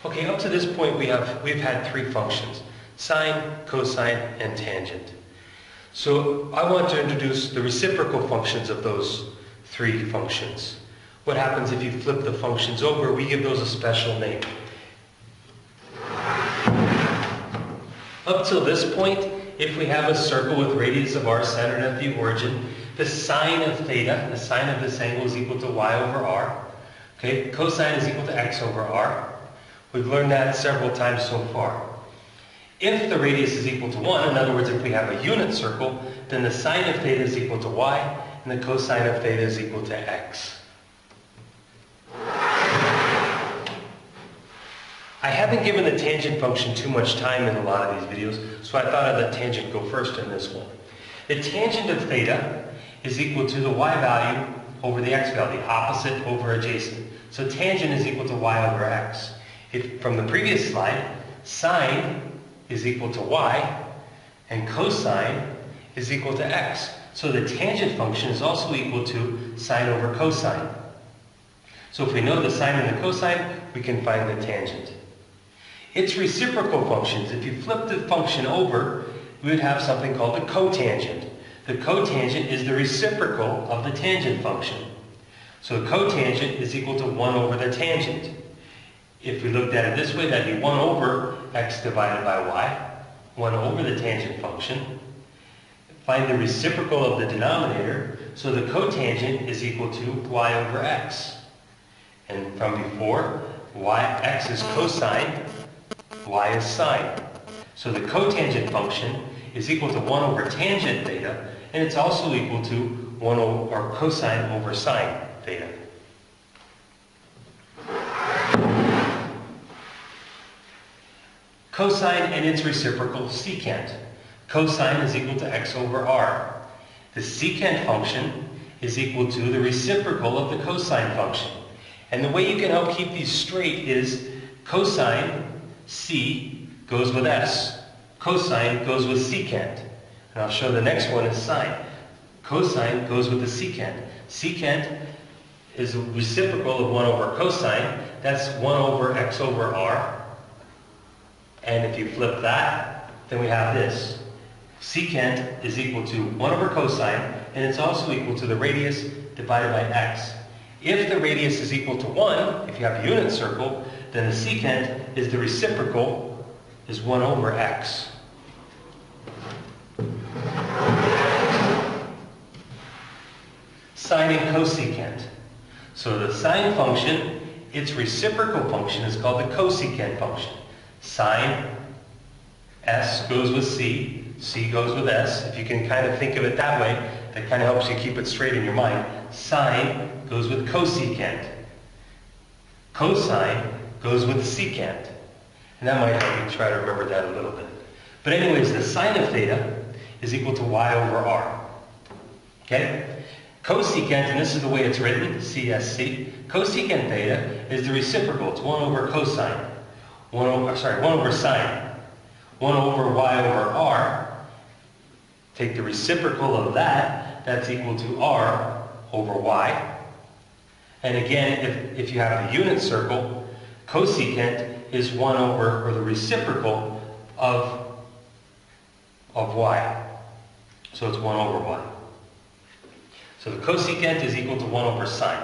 Okay, up to this point we've had three functions: sine, cosine, and tangent. So I want to introduce the reciprocal functions of those three functions. What happens if you flip the functions over? We give those a special name. Up till this point, if we have a circle with radius of r centered at the origin, the sine of theta, the sine of this angle, is equal to y over r. Okay, cosine is equal to x over r. We've learned that several times so far. If the radius is equal to 1, in other words, if we have a unit circle, then the sine of theta is equal to y, and the cosine of theta is equal to x. I haven't given the tangent function too much time in a lot of these videos, so I thought I'd let tangent go first in this one. The tangent of theta is equal to the y value over the x value, opposite over adjacent. So tangent is equal to y over x. From the previous slide, sine is equal to y, and cosine is equal to x. So the tangent function is also equal to sine over cosine. So if we know the sine and the cosine, we can find the tangent. Its reciprocal functions, if you flip the function over, we would have something called the cotangent. The cotangent is the reciprocal of the tangent function. So the cotangent is equal to 1 over the tangent. If we looked at it this way, that'd be 1 over x divided by y, 1 over the tangent function. Find the reciprocal of the denominator, so the cotangent is equal to y over x. And from before, x is cosine, y is sine. So the cotangent function is equal to 1 over tangent theta, and it's also equal to 1 over, or cosine over sine theta. Cosine and its reciprocal secant. Cosine is equal to x over r. The secant function is equal to the reciprocal of the cosine function. And the way you can help keep these straight is cosine, c, goes with s. Cosine goes with secant. And I'll show the next one is sine. Cosine goes with the secant. Secant is a reciprocal of 1 over cosine. That's 1 over x over r. And if you flip that, then we have this. Secant is equal to 1 over cosine, and it's also equal to the radius divided by x. If the radius is equal to 1, if you have a unit circle, then the secant is the reciprocal, is 1 over x. Sine and cosecant. So the sine function, its reciprocal function is called the cosecant function. Sine, s goes with c, c goes with s. If you can kind of think of it that way, that kind of helps you keep it straight in your mind. Sine goes with cosecant. Cosine goes with secant. And that might help you try to remember that a little bit. But anyways, the sine of theta is equal to y over r. Okay? Cosecant, and this is the way it's written, CSC, cosecant theta is the reciprocal. It's 1 over cosine. 1 over sine. 1 over y over r. Take the reciprocal of that, that's equal to r over y. And again, if you have a unit circle, cosecant is 1 over, or the reciprocal of y. So it's 1 over y. So the cosecant is equal to 1 over sine.